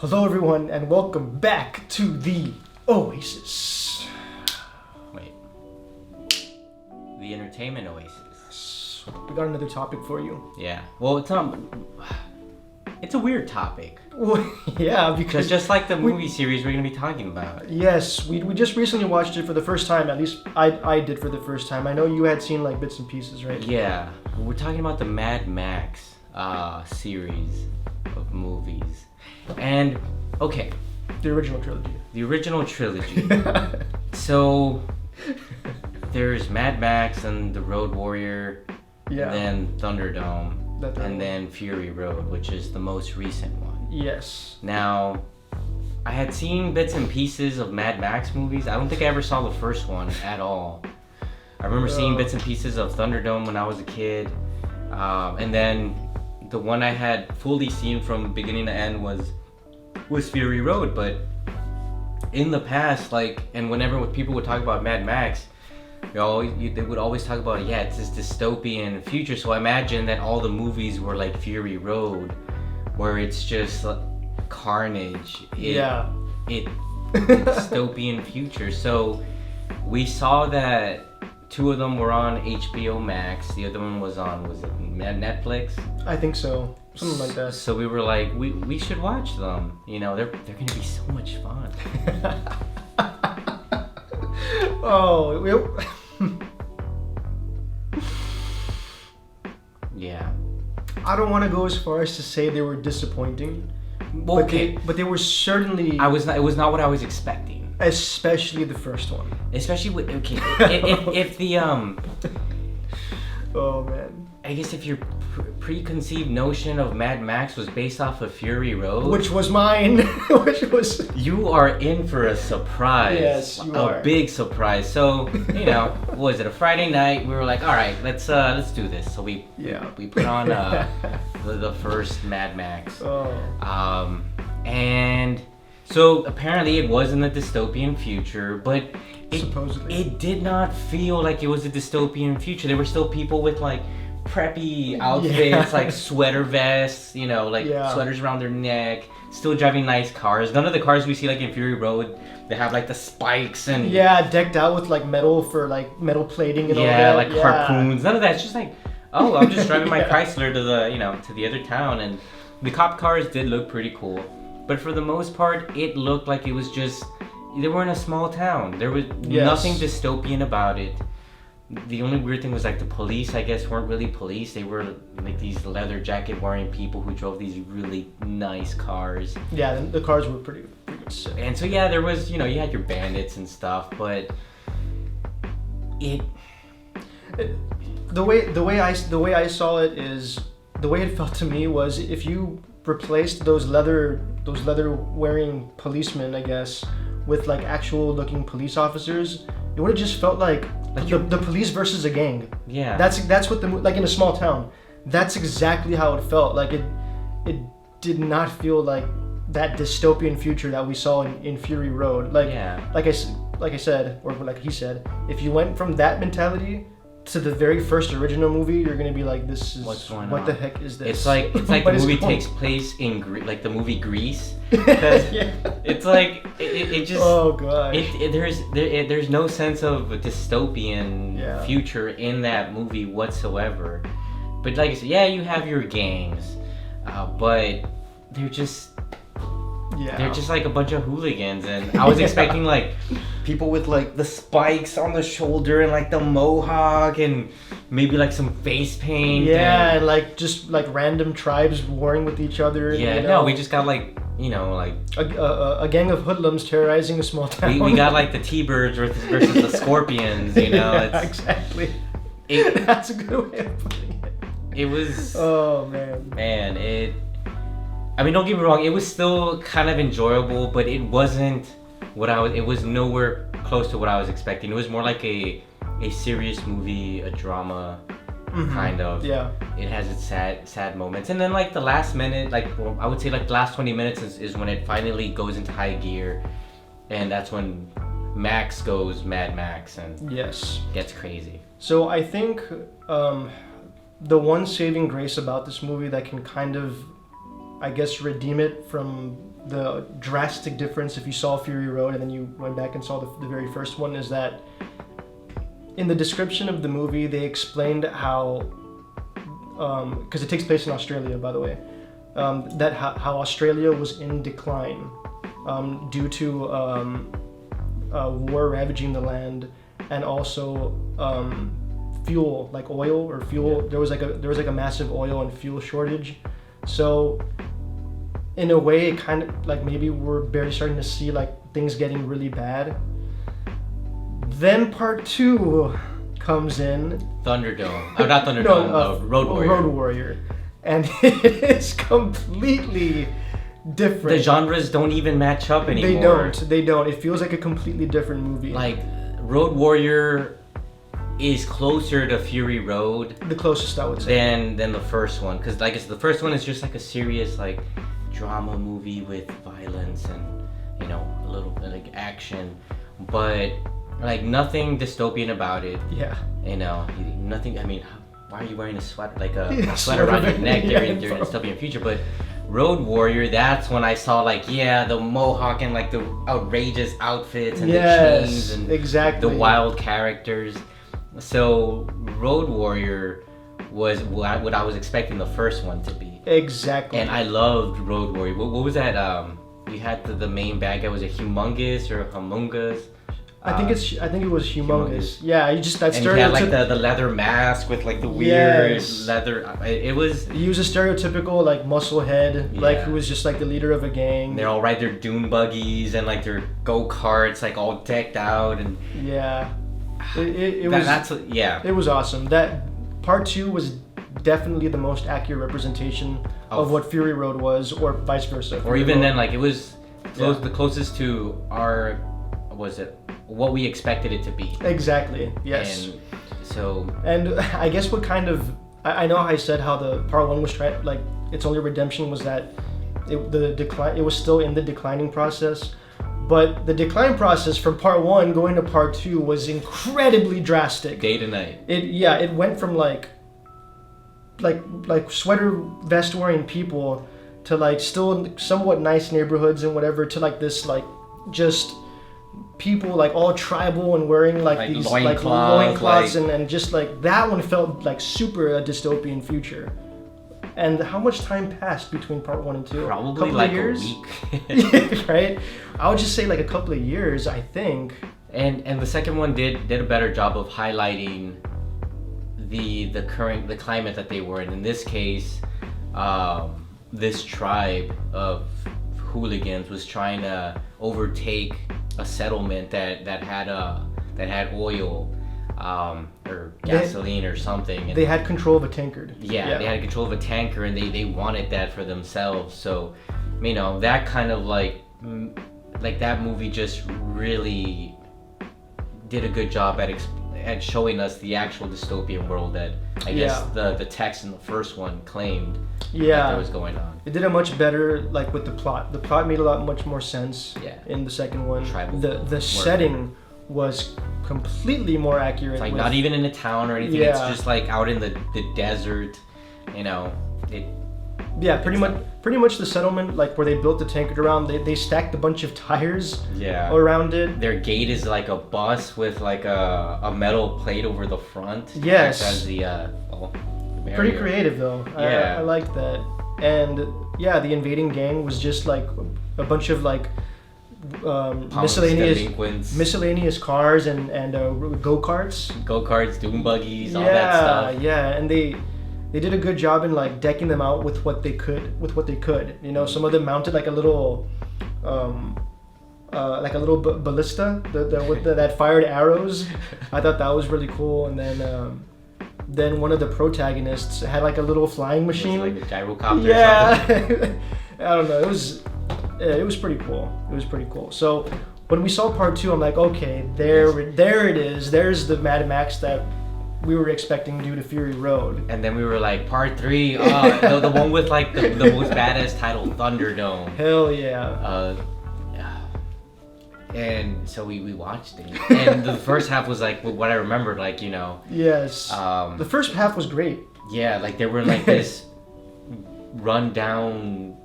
Hello, everyone, and welcome back to the Oasis. Wait. The entertainment Oasis. We got another topic for you. Yeah. Well, it's a weird topic. Yeah, Because because just like the movie series we're going to be talking about. yes, we just recently watched it for the first time. At least I did for the first time. I know you had seen like bits and pieces, right? Yeah. We're talking about the Mad Max series of movies. And, okay. The original trilogy. The original trilogy. So, there's Mad Max and the Road Warrior. Yeah. And then Thunderdome. That And one. then Fury Road, which is the most recent one. Yes. Now, I had seen bits and pieces of Mad Max movies. I don't think I ever saw the first one at all. I remember seeing bits and pieces of Thunderdome when I was a kid. And then the one I had fully seen from beginning to end was Fury Road. But in the past, and whenever people would talk about Mad Max, they would always talk about, it's this dystopian future. So I imagine that all the movies were like Fury Road, where it's just carnage. Dystopian future. So we saw that two of them were on HBO Max. The other one was it Netflix? I think so. Something like that. So we were like, we should watch them. They're gonna be so much fun. Yeah. I don't want to go as far as to say they were disappointing. Okay. But they were certainly. It was not what I was expecting. Especially the first one. Especially with if the Oh man. I guess if your preconceived notion of Mad Max was based off of Fury Road, Which was mine. Which was. you are in for a surprise. Yes, you are. A big surprise. So what was it, a Friday night? We were like, all right, let's do this. So we put on the first Mad Max. Oh. And so apparently it was in the dystopian future, but Supposedly. it did not feel like it was a dystopian future. There were still people with preppy outfits, sweater vests, sweaters around their neck, still driving nice cars. None of the cars we see in Fury Road, they have the spikes and decked out with metal for metal plating and all that. harpoons. None of that. It's just I'm just driving my Chrysler to the other town, and the cop cars did look pretty cool. But for the most part, it looked like it was just, they were in a small town. There was nothing dystopian about it. The only weird thing was the police, I guess, weren't really police. They were these leather jacket wearing people who drove these really nice cars. Yeah, the cars were pretty sick. And so there was, you had your bandits and stuff, but the way I saw it is, the way it felt to me was, if you replaced those leather wearing policemen, I guess, with actual looking police officers, it would have just felt like the police versus a gang. Yeah. That's what in a small town. That's exactly how it felt. It did not feel like that dystopian future that we saw in Fury Road. Like I said, or like he said, if you went from that mentality to the very first original movie, you're gonna be like, this is what's going on? What the heck is this? It's like the movie takes place in the movie Grease. It's it just. Oh god. There's no sense of a dystopian future in that movie whatsoever. But like I said, you have your gangs, but they're just. They're just a bunch of hooligans, and I was expecting people with the spikes on the shoulder and the mohawk and maybe some face paint. Yeah, and just random tribes warring with each other. Yeah, no, we just got a gang of hoodlums terrorizing a small town. We got the T-Birds versus the Scorpions. Exactly. That's a good way of putting it. It was. Oh man. I mean, don't get me wrong. It was still kind of enjoyable, but it wasn't it was nowhere close to what I was expecting. It was more like a serious movie, a drama, kind of. Yeah. It has its sad moments, and then the last minute, I would say the last 20 minutes is when it finally goes into high gear, and that's when Max goes Mad Max and gets crazy. So I think the one saving grace about this movie that can kind of I guess, redeem it from the drastic difference if you saw Fury Road and then you went back and saw the very first one, is that in the description of the movie they explained how, because it takes place in Australia, by the way, that how Australia was in decline due to war ravaging the land, and also fuel, like oil or fuel. Yeah. There was like a massive oil and fuel shortage. So in a way, it kind of like maybe we're barely starting to see like things getting really bad. Then part 2 comes in. Thunderdome. Oh, not Thunderdome. Road Warrior. Road Warrior, and it is completely different. The genres don't even match up anymore. They don't. It feels like a completely different movie. Like Road Warrior is closer to Fury Road. The closest, I would say. Than the first one, because like the first one is just like a serious like drama movie with violence and, you know, a little bit like action, but like nothing dystopian about it. Yeah. You know, nothing. I mean, why are you wearing a sweater, like a sweater around your neck during the dystopian future? But Road Warrior, that's when I saw like, yeah, the mohawk and like the outrageous outfits and the chains and exactly the wild characters. So Road Warrior was what I was expecting the first one to be. Exactly. And I loved Road Warrior. What was that? You had the main bad guy. Was it Humongous or Humungus? I think it was Humongous. Yeah, you just that and he had like the leather mask with like the weird leather. It was. He was a stereotypical like muscle head, like who was just like the leader of a gang. They're all ride their dune buggies and like their go-karts, like all decked out and. Yeah. It was awesome. That part 2 was definitely the most accurate representation of what Fury Road was, or vice versa. Or even then, like it was the closest to what we expected it to be. Exactly. Yes. And so. And I guess what kind of I know I said how the part 1 was trying, like its only redemption was that it was still in the declining process. But the decline process from part 1 going to part 2 was incredibly drastic. Day to night. It went from like sweater vest wearing people to like still somewhat nice neighborhoods and whatever, to like this like just people like all tribal and wearing like these loincloths and just like that one felt like super a dystopian future. And how much time passed between part 1 and 2? Probably like a week. Right? I would just say like a couple of years, I think. And the second one did a better job of highlighting the climate that they were in. In this case, this tribe of hooligans was trying to overtake a settlement that had oil. Or gasoline or something. And they had control of a tanker. Yeah, they had control of a tanker, and they wanted that for themselves. So, you know, that kind of like that movie just really did a good job at showing us the actual dystopian world that I guess the text in the first one claimed that was going on. It did a much better like with the plot. The plot made much more sense in the second one. The setting was completely more accurate. It's like not even in a town or anything. It's just like out in the desert, you know. Pretty much the settlement, like where they built the tanker around, they stacked a bunch of tires around it. Their gate is like a bus with like a metal plate over the front. Yes. As the pretty creative though. I like that. And the invading gang was just like a bunch of like miscellaneous cars and go-karts, dune buggies, all that stuff. And they did a good job in like decking them out with what they could. You know, some of them mounted like a little ballista that fired arrows. I thought that was really cool. And then one of the protagonists had like a little flying machine, like a gyrocopter or something. I don't know, it was pretty cool. So when we saw part 2, I'm like, okay, there it is. There's the Mad Max that we were expecting due to Fury Road. And then we were like, part 3, the one with like the most badass title, Thunderdome. Hell yeah. And so we watched it. And the first half was like what I remembered, like, you know. Yes. The first half was great. Yeah, like they were in like this run down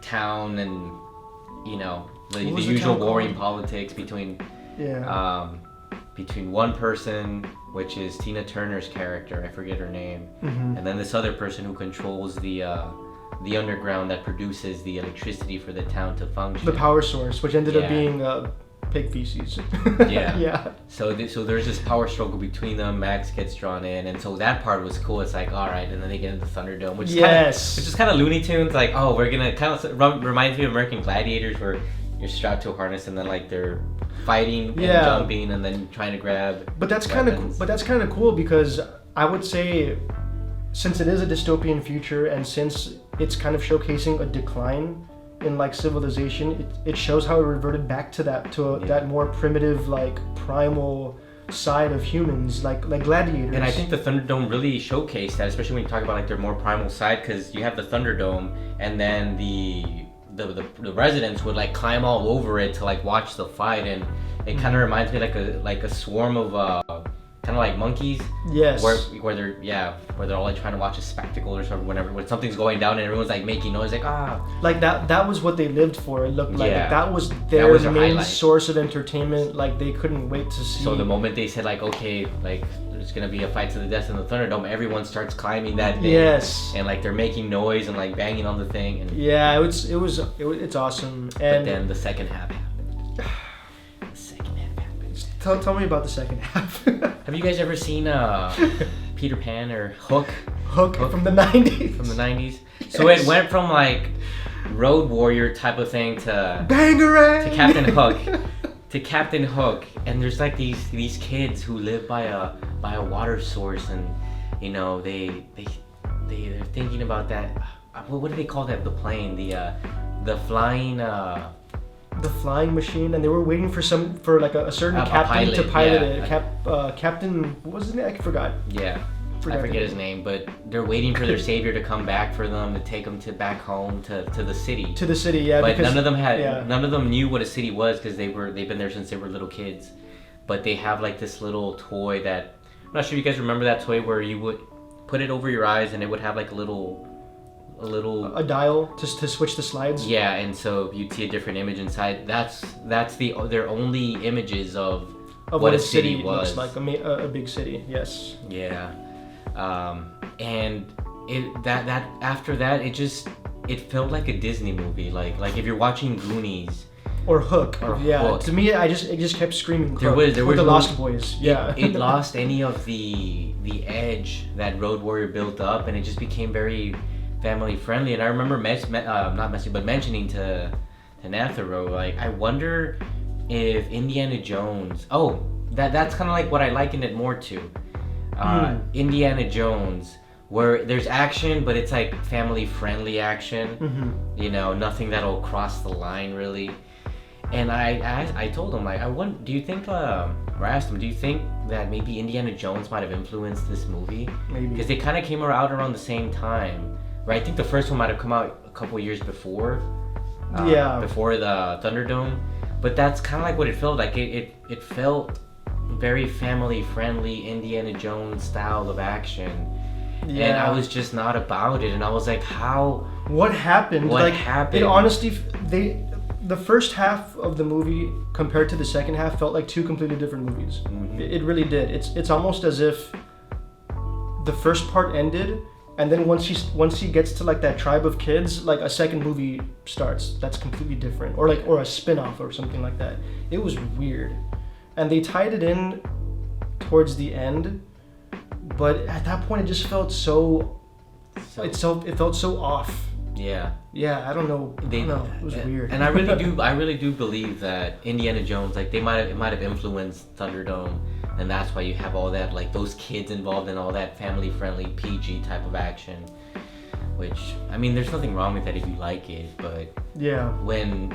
town and the What was the usual town warring called? politics between Yeah. between one person, which is Tina Turner's character, I forget her name, Mm-hmm. and then this other person who controls the underground that produces the electricity for the town to function. The power source, which ended up Yeah. being pig feces. Yeah. Yeah. So there's this power struggle between them. Max gets drawn in, and so that part was cool. It's like, all right, and then they get into Thunderdome, which is kind of Looney Tunes. Like, oh, we're gonna kind of reminds me of American Gladiators, where you're strapped to a harness and then like they're fighting and jumping and then trying to grab. But that's kind of cool because I would say, since it is a dystopian future and since it's kind of showcasing a decline in like civilization, it shows how it reverted back to that more primitive, like primal side of humans, like gladiators. And I think the Thunderdome really showcased that, especially when you talk about like their more primal side, because you have the Thunderdome and then the residents would like climb all over it to like watch the fight, and it kind of reminds me like a swarm of kind of like monkeys. Yes. Where they're all like trying to watch a spectacle or something, whenever when something's going down and everyone's like making noise, like Like that was what they lived for. It looked like, that was their main highlight. Source of entertainment. Like they couldn't wait to see. So the moment they said like, okay, like there's gonna be a fight to the death in the Thunderdome, everyone starts climbing that thing. Yes. And like they're making noise and like banging on the thing. And yeah, it's awesome. And but then the second half happened. The second half happened. Tell me about the second half. Have you guys ever seen Peter Pan or Hook? Hook from the 90s. From the 90s. So it went from like Road Warrior type of thing to Bangarang! to Captain Hook. To Captain Hook, and there's like these kids who live by a water source, and they're thinking about that. What do they call that? The plane, the flying. The flying machine, and they were waiting for a certain captain to pilot it. Captain, what was his name? I forgot. Yeah. I forget his name, but they're waiting for their savior to come back for them to take them back home to the city. To the city, yeah. But none of them knew what a city was because they've been there since they were little kids. But they have like this little toy that I'm not sure if you guys remember that toy where you would put it over your eyes and it would have like a dial to switch the slides. Yeah, and so you'd see a different image inside. That's their only images of what a city was. Looks like a big city. Yes. Yeah. And that after that it felt like a Disney movie, like if you're watching Goonies or Hook. Hook. To me, it just kept screaming. There was the Lost Boys. Yeah, it lost any of the edge that Road Warrior built up, and it just became very family friendly. And I remember mentioning to Natharo, like, I wonder if Indiana Jones. Oh, that's kind of like what I liken it more to. Indiana Jones, where there's action, but it's like family friendly action. Mm-hmm. Nothing that'll cross the line really. And I told him, like, do you think, or I asked him, do you think that maybe Indiana Jones might have influenced this movie? Maybe. Because they kind of came out around the same time, right? I think the first one might have come out a couple years before. Before the Thunderdome. But that's kind of like what it felt like. It felt very family friendly Indiana Jones style of action. Yeah. And I was just not about it. And I was like, what happened? What happened? It honestly, the first half of the movie compared to the second half felt like two completely different movies. Mm-hmm. It really did. It's almost as if the first part ended, and then once he gets to like that tribe of kids, like a second movie starts that's completely different, or a spin-off or something like that. It was weird, and they tied it in towards the end, but at that point it just felt it felt so off. Yeah. Yeah, I don't know. It was weird. And I really do believe that Indiana Jones, like, it might have influenced Thunderdome, and that's why you have all that, like, those kids involved in all that family-friendly PG type of action. Which, I mean, there's nothing wrong with that if you like it, but yeah.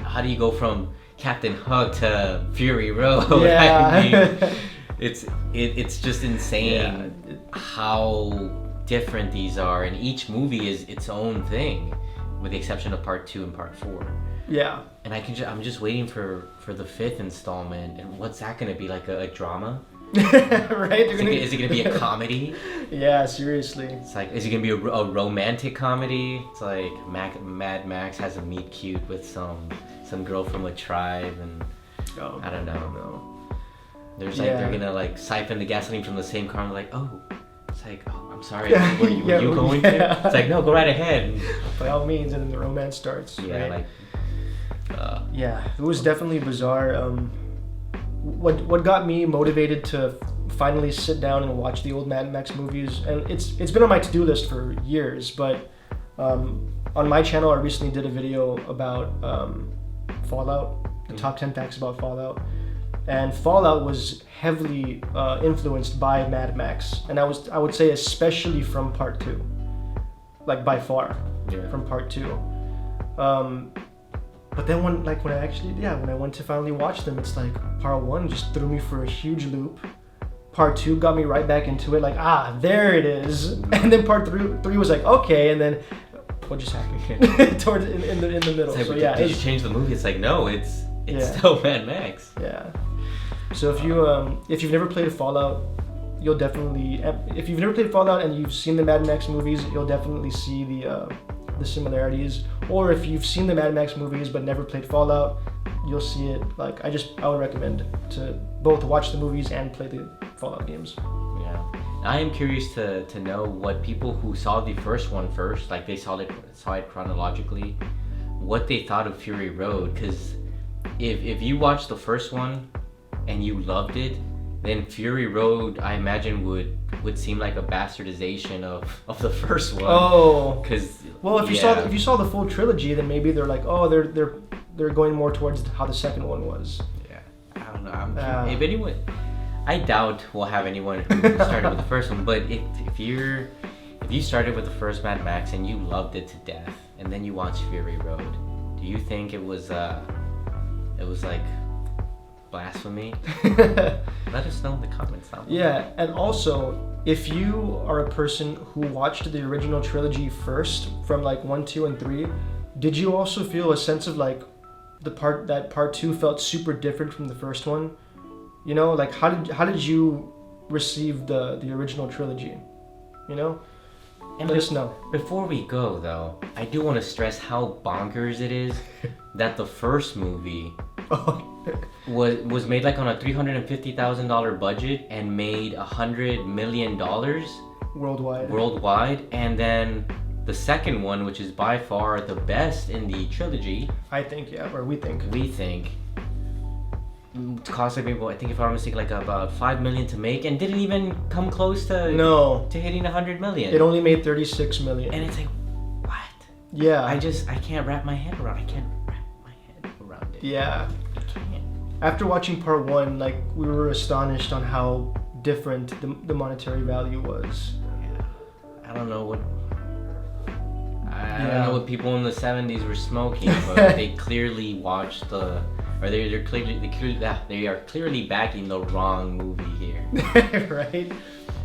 How do you go from Captain Hook to Fury Road? Yeah. I mean, it's just insane how different these are, and each movie is its own thing, with the exception of part 2 and part 4. Yeah. And I'm just waiting for the 5th installment, and what's that gonna be, like a drama? Right? Is it gonna be a comedy? Yeah, seriously. It's like, is it gonna be a romantic comedy? It's like Mad Max has a meet cute with some girl from a tribe, and I don't know. There's like they're gonna like siphon the gasoline from the same car. And like, oh, it's like, oh, I'm sorry. Were you going to? It's like, no, go right ahead. By all means, and then the romance starts. Yeah, right? like. It was definitely bizarre. What got me motivated to finally sit down and watch the old Mad Max movies, and it's been on my to-do list for years, but on my channel I recently did a video about Fallout, the top 10 facts about Fallout, and Fallout was heavily influenced by Mad Max, and I would say especially from part 2, like by far from part 2. But then when I went to finally watch them, it's like part 1 just threw me for a huge loop. Part 2 got me right back into it, like, there it is. And then part 3 was like, okay, and then what just happened? Towards in the middle. It's like, so did you change the movie? It's like, no, it's still Mad Max. Yeah. So if you've never played Fallout, you'll definitely, if you've never played Fallout and you've seen the Mad Max movies, you'll definitely see the similarities. Or if you've seen the Mad Max movies but never played Fallout, you'll see it. Like I would recommend to both watch the movies and play the Fallout games. Yeah, I am curious to know what people who saw the first one first, like they saw it chronologically, what they thought of Fury Road. Because if you watched the first one and you loved it, then Fury Road, I imagine, would seem like a bastardization of the first one. Oh, because if you saw the full trilogy, then maybe they're like, oh, they're going more towards how the second one was. Yeah, I don't know. If anyone, I doubt we'll have anyone who started with the first one. But if you started with the first Mad Max and you loved it to death, and then you watched Fury Road, do you think it was like blasphemy? Let us know in the comments down below. Yeah, and also, if you are a person who watched the original trilogy first, from like 1, 2, and 3, did you also feel a sense of like part 2 felt super different from the first one? You know, like how did you receive the original trilogy? You know? And let us know. Before we go though, I do want to stress how bonkers it is that the first movie was made like on a $350,000 budget and made $100 million worldwide, and then the second one, which is by far the best in the trilogy, we think cost like maybe, I think if I'm not mistaken, like about $5 million to make, and didn't even come close to hitting $100 million. It only made $36 million. And it's like, what? Yeah. I can't wrap my head around. It. Yeah. I can't. After watching part 1, like we were astonished on how different the monetary value was. Yeah. I don't know what people in the 70s were smoking, but they clearly watched they are clearly backing the wrong movie here. Right?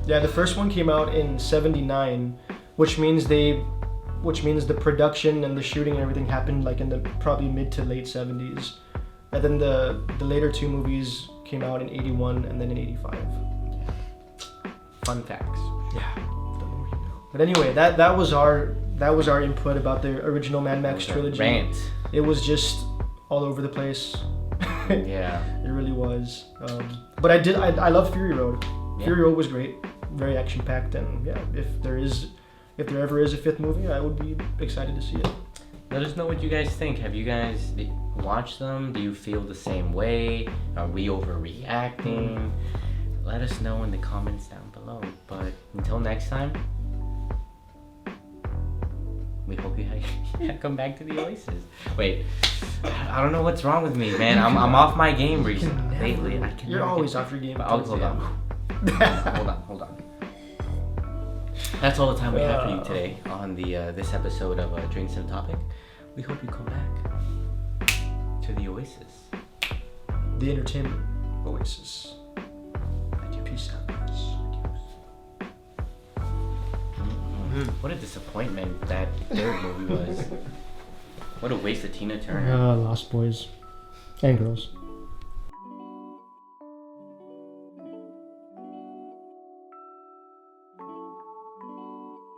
Yeah, the first one came out in '79, which means the production and the shooting and everything happened like in the probably mid to late 70s. And then the later 2 movies came out in '81 and then in '85. Fun facts. Yeah. The more you know. But anyway, that was our input about the original Mad Max trilogy. Rant. It was just all over the place. Yeah. It really was. But I love Fury Road. Yeah. Fury Road was great, very action packed, and yeah, if there ever is a 5th movie, I would be excited to see it. Let us know what you guys think. Have you guys watched them? Do you feel the same way? Are we overreacting? Let us know in the comments down below. But until next time, we hope you come back to the Oasis. Wait, I don't know what's wrong with me, man. I'm off my game recently. Lately. You're always off your game. Hold on. That's all the time we have for you today on the this episode of Drinks and Topic. We hope you come back to the Oasis. The entertainment Oasis. Peace out, guys. What a disappointment that 3rd movie was. What a waste of Tina Turner. Lost Boys and girls.